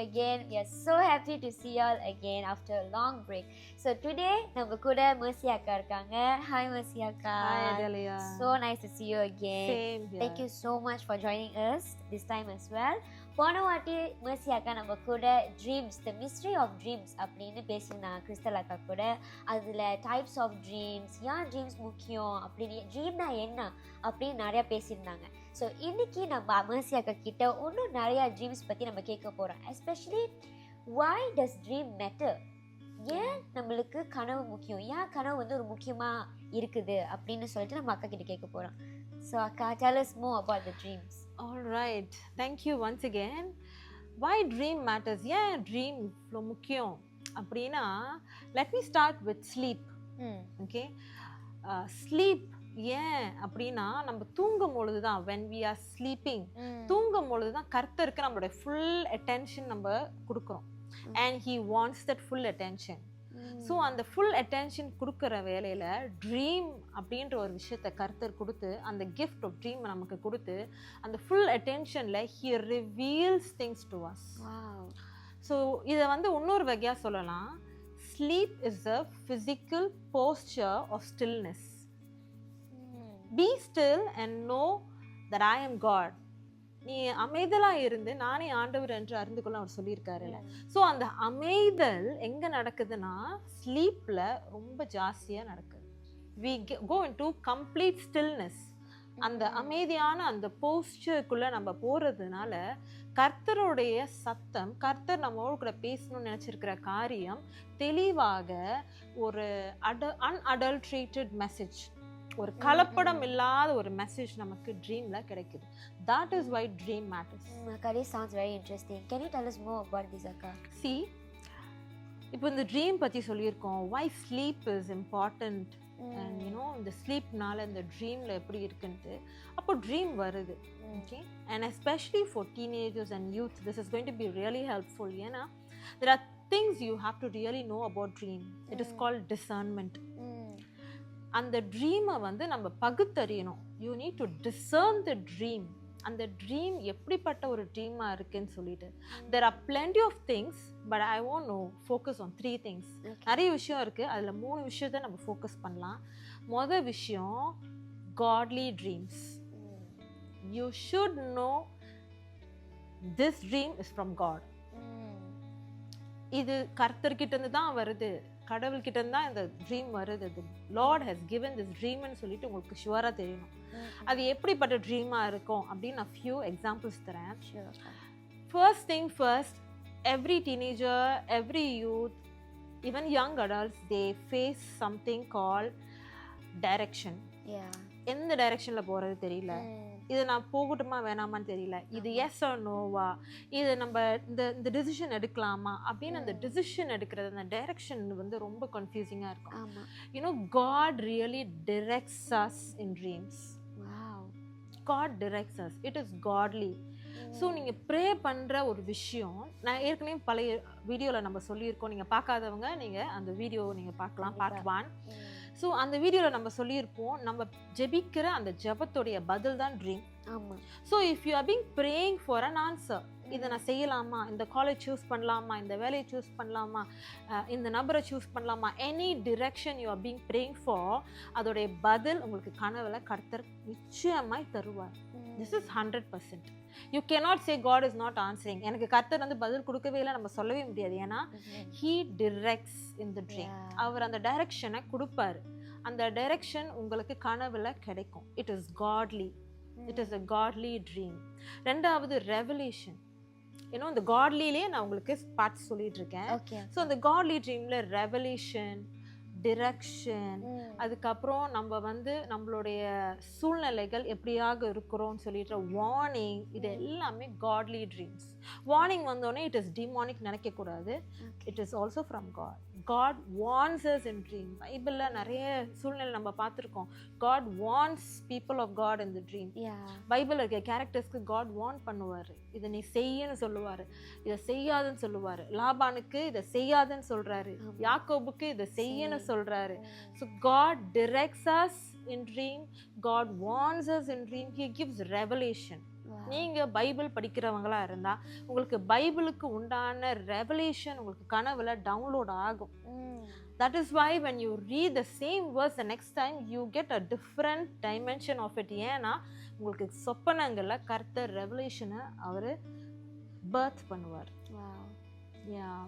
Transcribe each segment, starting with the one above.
again. We are so happy to see y'all again after a long break. So today, நம்ம கூட Mercy அக்கா இருக்காங்க. Hi Mercy அக்கா. Hi Adelia. So nice to see you again. Same here. Thank you so much for joining us this time as well. போன வாட்டி Mercy அக்கா நம்ம கூட dreams the mystery of dreams அப்படின்னு பேசியிருந்தாங்க கிறிஸ்டல் அக்கா கூட. அதில் டைப்ஸ் ஆஃப் ட்ரீம்ஸ், ஏன் ட்ரீம்ஸ் முக்கியம் அப்படின்னு, ட்ரீம்னா என்ன அப்படின்னு நிறையா பேசியிருந்தாங்க. ஸோ இன்னைக்கு நம்ம Mercy அக்கா கிட்ட இன்னும் நிறையா ட்ரீம்ஸ் பற்றி நம்ம கேட்க போகிறோம். Especially why does dream matter? ஏன் நம்மளுக்கு கனவு முக்கியம், ஏன் கனவு வந்து ஒரு முக்கியமாக இருக்குது அப்படின்னு சொல்லிட்டு நம்ம அக்கா கிட்ட கேட்க போகிறோம். So Akka, tell us more about the dreams. All right. Thank you once again. Why dream matters? Yeah, dream இவ்வளோ முக்கியம் அப்படின்னா, let me start with sleep. Okay. Sleep ஏன் அப்படின்னா, நம்ம தூங்கும் பொழுது தான், when we are sleeping, தூங்கும் பொழுது தான் கர்த்தருக்கு நம்மளோட full attention நம்ம கொடுக்குறோம். And he wants that full attention. So அந்த ஃபுல் அட்டென்ஷன் கொடுக்குற வேலையில் ட்ரீம் அப்படின்ற ஒரு விஷயத்தை கர்த்தர் கொடுத்து, அந்த கிஃப்ட் ஆஃப் ட்ரீம் நமக்கு கொடுத்து, அந்த ஃபுல் அட்டென்ஷனில் he reveals things to us. So இதை வந்து இன்னொரு வகையாக சொல்லலாம், sleep is a physical posture of stillness. Be still and know that I am God. நீ அமைதலாக இருந்து நானே ஆண்டவர் என்று அறிந்து கொள்ள அவர் சொல்லியிருக்காருல்ல. ஸோ அந்த அமைதல் எங்கே நடக்குதுன்னா, ஸ்லீப்பில் ரொம்ப ஜாஸ்தியாக நடக்குது. We go into complete stillness. அந்த அமைதியான அந்த போஸ்டருக்குள்ளே நம்ம போகிறதுனால கர்த்தருடைய சத்தம், கர்த்தர் நம்மளோட கூட பேசணும்னு நினச்சிருக்கிற காரியம் தெளிவாக ஒரு அன்அடல்ட்ரேட்டட் மெசேஜ், ஒரு கலப்படம் இல்லாத ஒரு மெசேஜ் நமக்கு ட்ரீம்ல கிடைக்குது. That is why dream matters. Akka, this sounds very interesting. Can you tell us more about this, Akka? See, இப்போ இந்த ட்ரீம் பற்றி சொல்லியிருக்கோம், why sleep is important, and you know இந்த ஸ்லீப்னால இந்த ட்ரீமில் எப்படி இருக்குன்ட்டு. அப்போ ட்ரீம் வருது. Okay, and especially for teenagers and youth, this is going to be really helpful. ஏன்னா there are things you have to really know about dream. It is called discernment. அந்த ட்ரீமை வந்து நம்ம பகுத்தறியணும். You need to discern the dream. அந்த dream எப்படிப்பட்ட ஒரு ட்ரீமாக இருக்குன்னு சொல்லிட்டு. There are plenty of things, but I want no focus on 3 things. நிறைய விஷயம் இருக்குது, அதில் 3 விஷயத்தை நம்ம ஃபோக்கஸ் பண்ணலாம். மொதல் விஷயம், godly dreams. You should know this dream is from God. இது கர்த்தர்கிட்டேருந்து தான் வருது, கடவுள்கிட்ட தான் இந்த ட்ரீம் வருது. லார்ட் ஹஸ் கிவன் திஸ் ட்ரீம்னு சொல்லிட்டு உங்களுக்கு ஷுவராக தெரியணும். அது எப்படிப்பட்ட ட்ரீமாக இருக்கும் அப்படின்னு நான் ஃபியூ எக்ஸாம்பிள்ஸ் தரேன். First thing first, every teenager, every youth, even young adults, they face something call direction. எந்த டைரக்ஷனில் போகிறது தெரியல, இது நான் போகட்டுமா வேணாமான்னு தெரியல, இது எஸ் ஆர் நோவா, இது நம்ம இந்த டிசிஷன் எடுக்கலாமா அப்படின்னு அந்த டிசிஷன் எடுக்கிறது, அந்த டைரக்ஷன் வந்து ரொம்ப கன்ஃபியூசிங்காக இருக்கும். You know God really directs us in dreams. God directs us, it is godly. So நீங்கள் ப்ரே பண்ணுற ஒரு விஷயம், நான் ஏற்கனவே பழைய வீடியோவில் நம்ம சொல்லியிருக்கோம், நீங்கள் பார்க்காதவங்க நீங்கள் அந்த வீடியோ நீங்கள் பார்க்கலாம், பார்ட் 1. ஸோ அந்த வீடியோவில் நம்ம சொல்லியிருப்போம், நம்ம ஜெபிக்கிற அந்த ஜெபத்துடைய பதில் தான் ட்ரீம். ஆமாம். So if you are being praying for an answer, இதை நான் செய்யலாமா, இந்த காலேஜ் சூஸ் பண்ணலாமா, இந்த வேலையை சூஸ் பண்ணலாமா, இந்த நபரை சூஸ் பண்ணலாமா, any direction you are being praying for, அதோடைய பதில் உங்களுக்கு கனவுல கர்த்தர் நிச்சயமாய் தருவார். This is 100%. You cannot say God is not answering, எனக்கு கர்த்தர் வந்து பதில் கொடுக்கவே இல்லை நம்ம சொல்லவே முடியாது. ஏன்னா he directs in the dream. அவர் அந்த டைரக்ஷனை கொடுப்பாரு, அந்த டைரக்ஷன் உங்களுக்கு கனவுல கிடைக்கும். It is godly, it is a godly dream. ரெண்டாவது, ரெவலேஷன். ஏன்னா இந்த காட்லிலே நான் உங்களுக்கு பார்த்து சொல்லிட்டு இருக்கேன். ஸோ அந்த காட்லி ட்ரீம்ல ரெவலேஷன், டிரெக்ஷன், அதுக்கப்புறம் நம்ம வந்து நம்மளுடைய சூழ்நிலைகள் எப்படியாக இருக்கிறோம்னு சொல்லிட்டு வார்னிங், இது எல்லாமே காட்லி ட்ரீம்ஸ். வார்னிங் வந்தோடனே இட் இஸ் டிமானிக் நினைக்கக்கூடாது, it is also from God. God warns us in dream. பைபிளில் நிறைய சூழ்நிலை நம்ம பார்த்துருக்கோம், God warns people of God in the dream. பைபிளில் இருக்க கேரக்டர்ஸ்க்கு காட் வார்ன் பண்ணுவார், இதை நீ செய்யன்னு சொல்லுவார், இதை செய்யாதுன்னு சொல்லுவார். லாபானுக்கு இதை செய்யாதுன்னு சொல்கிறாரு, யாக்கோபுக்கு இதை செய்யன்னு சொல்கிறாரு. So God directs us in dream, God warns us in dream, he gives revelation. நீங்கள் பைபிள் படிக்கிறவங்களா இருந்தால் உங்களுக்கு பைபிளுக்கு உண்டான ரெவலேஷன் உங்களுக்கு கனவுல டவுன்லோட் ஆகும். That is why when you read the same verse the next time you get a different dimension of it. ஏன்னா உங்களுக்கு சொப்பனங்கள்ல கர்த்தர் ரெவலேஷனை அவர் பர்த் பண்ணுவார். Yeah.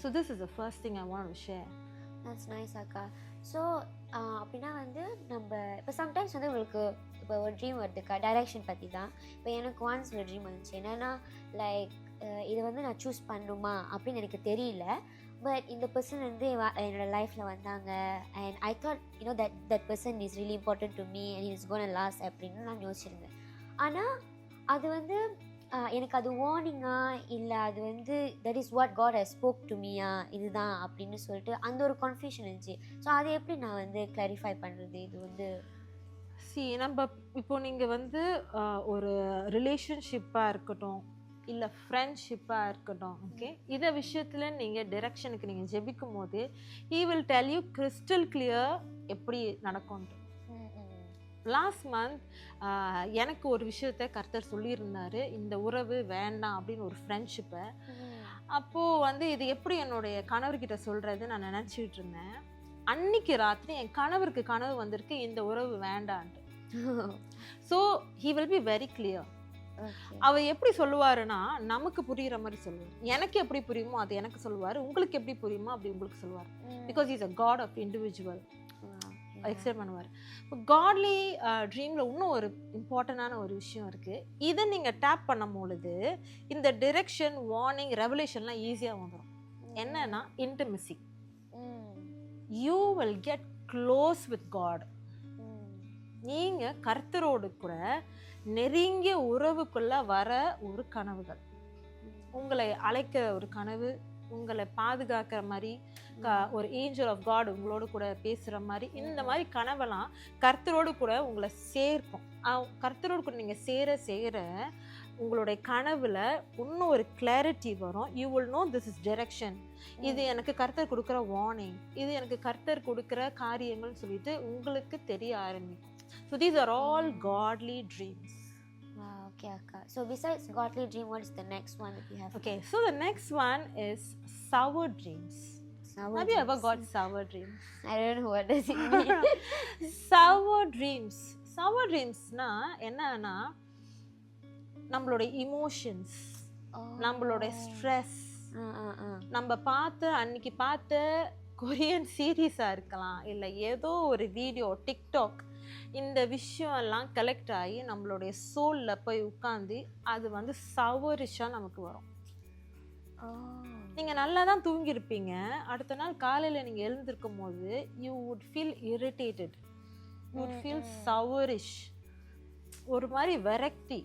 So this is the first thing I want to share. That's nice அக்கா. So அப்படின்னா வந்து நம்ம இப்போ sometimes வந்து உங்களுக்கு இப்போ ஒரு ட்ரீம் வருதுக்கா டைரெக்ஷன் பற்றி தான். இப்போ எனக்கு ஒன்ஸ் ஒரு ட்ரீம் வந்துச்சு என்னென்னா லைக் இது வந்து நான் சூஸ் பண்ணணுமா அப்படின்னு எனக்கு தெரியல. பட் இந்த பர்சன் வந்து என்னோடய லைஃப்பில் வந்தாங்க and I thought you know that person is really important to me and is gone lost அப்படின்னு நான் யோசிச்சிருந்தேன். ஆனால் அது வந்து எனக்கு அது வார்னிங்கா இல்லை அது வந்து that is what God has spoken to மீயா இதுதான் அப்படின்னு சொல்லிட்டு அந்த ஒரு கன்ஃபியூஷன் இருந்துச்சு. ஸோ அதை எப்படி நான் வந்து கிளாரிஃபை பண்ணுறது? இது வந்து நம்ம இப்போ நீங்கள் வந்து ஒரு ரிலேஷன்ஷிப்பாக இருக்கட்டும் இல்லை ஃப்ரெண்ட்ஷிப்பாக இருக்கட்டும், ஓகே, இதை விஷயத்தில் நீங்கள் டிரெக்ஷனுக்கு நீங்கள் ஜெபிக்கும் போது he will tell you crystal clear எப்படி நடக்கும்ன்ட்டு. லாஸ்ட் மந்த் எனக்கு ஒரு விஷயத்த கர்த்தர் சொல்லியிருந்தாரு, இந்த உறவு வேண்டாம் அப்படின்னு ஒரு ஃப்ரெண்ட்ஷிப்பை. அப்போது வந்து இது எப்படி என்னுடைய கணவர்கிட்ட சொல்கிறது நான் நினச்சிட்டு இருந்தேன். அன்னைக்கு ராத்திரி என் கணவருக்கு கனவு வந்திருக்கு இந்த உறவு வேண்டான்ட்டு. So he will be very clear. அவர் எப்படி சொல்லுவாருன்னா நமக்கு புரியுற மாதிரி சொல்லுவார். எனக்கு எப்படி புரியுமோ அது எனக்கு சொல்லுவார், உங்களுக்கு எப்படி புரியுமோ அப்படி உங்களுக்கு சொல்லுவார். Because is a God of individual explain பண்ணுவார். இப்போ காட்லி ட்ரீமில் இன்னும் ஒரு இம்பார்ட்டண்டான ஒரு விஷயம் இருக்குது. இதை நீங்கள் டேப் பண்ணும் பொழுது இந்த டிரெக்ஷன் வார்னிங் ரெவலேஷன்லாம் ஈஸியாக வந்துடும். என்னன்னா intimacy. You will get close with God. நீங்கள் கர்த்தரோடு கூட நெருங்கிய உறவுக்குள்ள வர ஒரு கனவுகள், உங்களை அழைக்கிற ஒரு கனவு, உங்களை பாதுகாக்கிற மாதிரி ஒரு ஏஞ்சல் ஆஃப் காட் உங்களோட கூட பேசுகிற மாதிரி, இந்த மாதிரி கனவெல்லாம் கர்த்தரோடு கூட உங்களை சேர்க்கும். கர்த்தரோடு கூட நீங்கள் சேர சேர உங்களுடைய கனவுல இன்னும் ஒரு கிளாரிட்டி வரும். You will know this is direction. இது எனக்கு கர்த்தர் கொடுக்குற வார்னிங், இது எனக்கு கர்த்தர் கொடுக்குற காரியங்கள்னு சொல்லிட்டு உங்களுக்கு தெரிய ஆரம்பிக்கும். So these are all godly dreams. Wow, okay akka. So besides godly dream, what is the next one that you have? Okay, so the next one is sour dreams. Have you ever got sour dreams? I don't know what does it mean. Sour dreams. Sour dreams na enna நம்மளோட emotions, நம்மளோட stress, நம்ம அன்னைக்கு பார்த்த Korean சீரீஸாக இருக்கலாம், இல்லை ஏதோ ஒரு video TikTok, இந்த விஷயம் எல்லாம் கலெக்ட் ஆகி நம்மளுடைய சோலில் போய் உட்காந்து அது வந்து சவரிஷாக நமக்கு வரும். நீங்கள் நல்லா தான் தூங்கியிருப்பீங்க, அடுத்த நாள் காலையில் நீங்கள் எழுந்திருக்கும் போது you would feel irritated, you would feel feverish, ஒரு மாதிரி வெரைட்டி,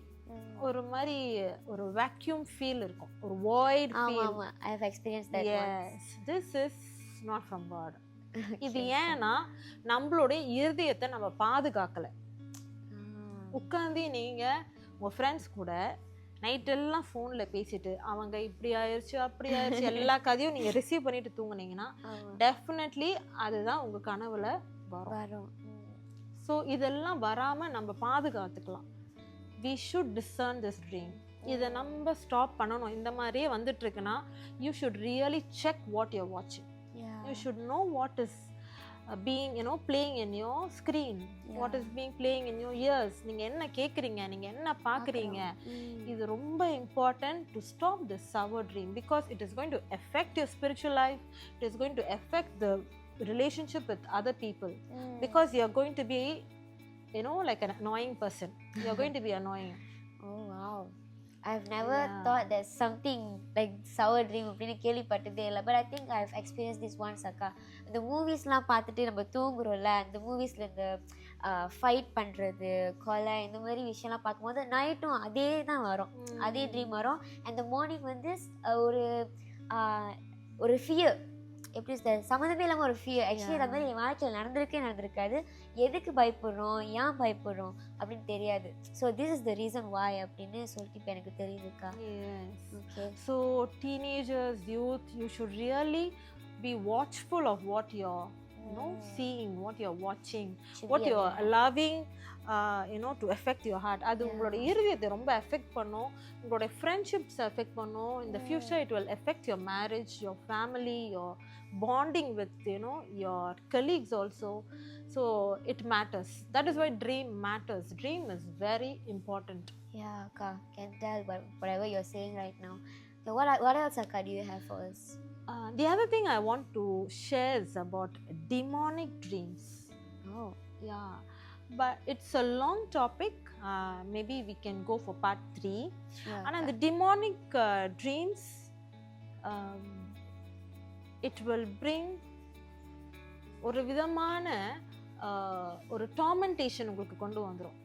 ஒரு மாதிரி ஒரு வேக்யூம் ஃபீல் இருக்கும், ஒரு void feel. I have experienced that. Yes, this is not from God. இது ஏன்னா நம்மளுடைய இருதயத்தை நம்ம பாதுகாக்கல. உட்காந்து நீங்க உங்க ஃப்ரெண்ட்ஸ் கூட நைட் எல்லாம் ஃபோன்ல பேசிட்டு அவங்க இப்படி ஆயிடுச்சு அப்படி ஆயிடுச்சு எல்லா கதையும் நீங்க ரிசீவ் பண்ணிட்டு தூங்குனீங்கன்னா டெஃபினெட்லி அதுதான் உங்க கனவுல வரும். ஸோ இதெல்லாம் வராம நம்ம பாதுகாத்துக்கலாம். we should discern this dream. இதை நம்ம ஸ்டாப் பண்ணணும். இந்த மாதிரியே வந்துட்டு இருக்குன்னா you should really check what you're watching. You should know what is being, playing in your screen, what is being playing in your ears. நீங்க என்ன கேக்குறீங்க, நீங்க என்ன பாக்குறீங்க, இது ரொம்ப important to stop this sour dream because it is going to affect your spiritual life, it is going to affect the relationship with other people because you are going to be like an annoying person. You are going to be annoying. Oh wow, I've never thought there's something like sour dream அப்படின்னு கேள்விப்பட்டதே இல்லை. But I think I have experience this once அக்கா. இந்த மூவிஸ்லாம் பார்த்துட்டு நம்ம தூங்குறோம்ல, அந்த மூவிஸில் இந்த fight பண்ணுறது, கொலை, இந்த மாதிரி விஷயம்லாம் பார்க்கும்போது நைட்டும் அதே தான் வரும், அதே ட்ரீம் வரும். அந்த மார்னிங் வந்து ஒரு ஃபியர், எப்படி சம்மந்தமே இல்லாமல் ஒரு ஃபியர். ஆக்சுவலி அது மாதிரி என் வாழ்க்கையில் நடந்திருக்காது. எதுக்கு பயப்படுறோம், ஏன் பயப்படுறோம் அப்படின்னு தெரியாது. So this is the reason why அப்படின்னு சொல்லிட்டு இப்போ எனக்கு தெரியுதுக்கா. Okay, so teenagers, youth, you should really be watchful of what your seeing, what you're watching, Should what be you're aware. allowing to affect your heart. அது உங்களோட இருதயத்தை ரொம்ப affect பண்ணும், உங்களோட friendships affect பண்ணும். In the future it will affect your marriage, your family, your bonding with your colleagues also. So it matters. That is why dream matters. Dream is very important. Yeah, Akka, can tell whatever you're saying right now. So what else, Akka, do you have for us? The other thing I want to share is about demonic dreams. Oh, Yeah, but it's a long topic. Maybe we can go for part 3. sure. And the demonic dreams, it will bring ஒரு விதமான ஒரு டார்மெண்டேஷன் உங்களுக்கு கொண்டு வந்துரும்.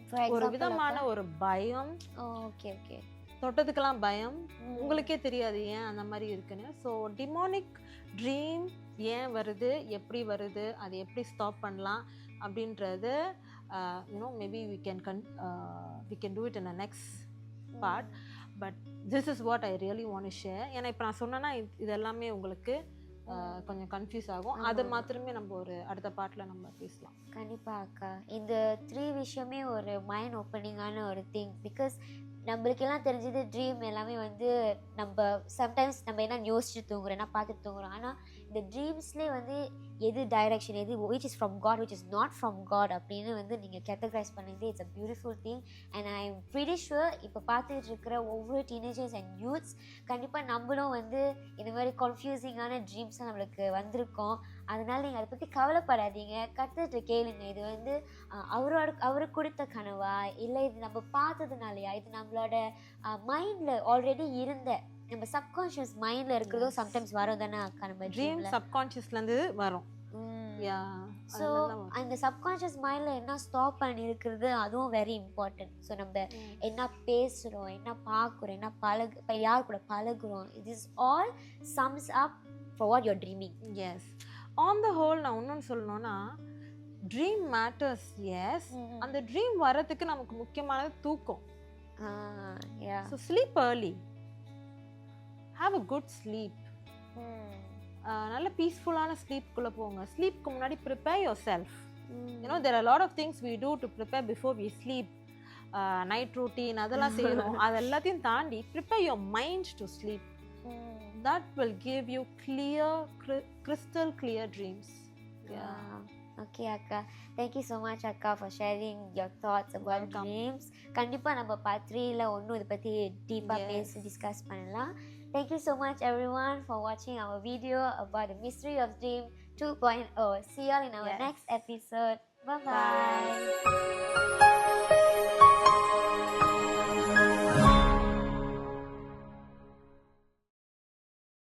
For ஒரு example, விதமான Akka? ஒரு பயம், Oh, okay. தொட்டதுக்கெல்லாம் பயம், உங்களுக்கே தெரியாது ஏன் அந்த மாதிரி இருக்குன்னு. ஸோ டிமானிக் ட்ரீம் ஏன் வருது, எப்படி வருது, அதை எப்படி ஸ்டாப் பண்ணலாம் அப்படின்றது maybe we can do it in the next part. But this is what I really want to share. ஏன்னா இப்போ நான் சொன்னேன்னா இது எல்லாமே உங்களுக்கு கொஞ்சம் கன்ஃபியூஸ் ஆகும். அது மாத்திரமே நம்ம ஒரு அடுத்த பார்ட்டில் நம்ம பேசலாம். கண்டிப்பா அக்கா, இந்த 3 விஷயமே ஒரு மைண்ட் ஓப்பனிங்கான ஒரு திங். பிகாஸ் நம்மளுக்கெல்லாம் தெரிஞ்சது ட்ரீம் எல்லாமே வந்து நம்ம சம்டைம்ஸ் நம்ம என்ன யோசிச்சு தூங்குறோம், என்ன பார்த்துட்டு தூங்குறோம். ஆனால் இந்த ட்ரீம்ஸ்லேயே வந்து எது டைரக்ஷன், எது which is from God, which is not from God அப்படின்னு வந்து நீங்கள் கேட்டகரைஸ் பண்ணிட்டு it's a beautiful thing. And I am pretty sure இப்போ பார்த்துட்டு இருக்கிற ஒவ்வொரு டீனேஜர்ஸ் அண்ட் யூத்ஸ் கண்டிப்பாக நம்மளும் வந்து இந்த மாதிரி கன்ஃபியூசிங்கான ட்ரீம்ஸாக நம்மளுக்கு வந்திருக்கோம். அதனால் நீங்கள் அதை பற்றி கவலைப்படாதீங்க, கற்றுட்டு கேளுங்க. இது வந்து அவருக்கு கொடுத்த கனவா, இல்லை இது நம்ம பார்த்ததுனாலயா, இது நம்மளோட மைண்டில் ஆல்ரெடி இருந்த நம்ம சப்கான்ஷியஸ் மைண்டில் இருக்கிறதோ சம்டைம்ஸ் வரும் தானே அக்கா. நம்ம ட்ரீம் சப்கான்ஷியஸ்லேருந்து வரும். ஸோ அந்த சப்கான்ஷியஸ் மைண்டில் என்ன ஸ்டாப் பண்ணி இருக்கிறது அதுவும் வெரி இம்பார்ட்டன்ட். ஸோ நம்ம என்ன பேசுகிறோம், என்ன பார்க்குறோம், என்ன யார் கூட பழகுறோம், it is all sums up for what your dreaming. Yes, on the whole நான் இன்னொன்று சொல்லணும்னா ட்ரீம் மேட்டர்ஸ். எஸ், அந்த ட்ரீம் வர்றதுக்கு நமக்கு முக்கியமானது தூக்கம். So sleep early, have a good sleep. நல்ல பீஸ்ஃபுல்லான ஸ்லீப்குள்ளே போங்க. ஸ்லீப்க்கு முன்னாடி prepare yourself. there are a lot of things we do to prepare before we sleep. Night routine அதெல்லாம் செய்யணும். அது எல்லாத்தையும் தாண்டி prepare your mind to sleep. That will give you crystal clear dreams. Okay அக்கா, thank you so much அக்கா for sharing your thoughts about dreams. கண்டிப்பாக நம்ம part 3ல ஒன்றும் இதை பற்றி டீப்பாக பேசி டிஸ்கஸ் பண்ணலாம். Thank you so much everyone for watching our video about the mystery of dream 2.0. See you all in our next episode. Bye bye.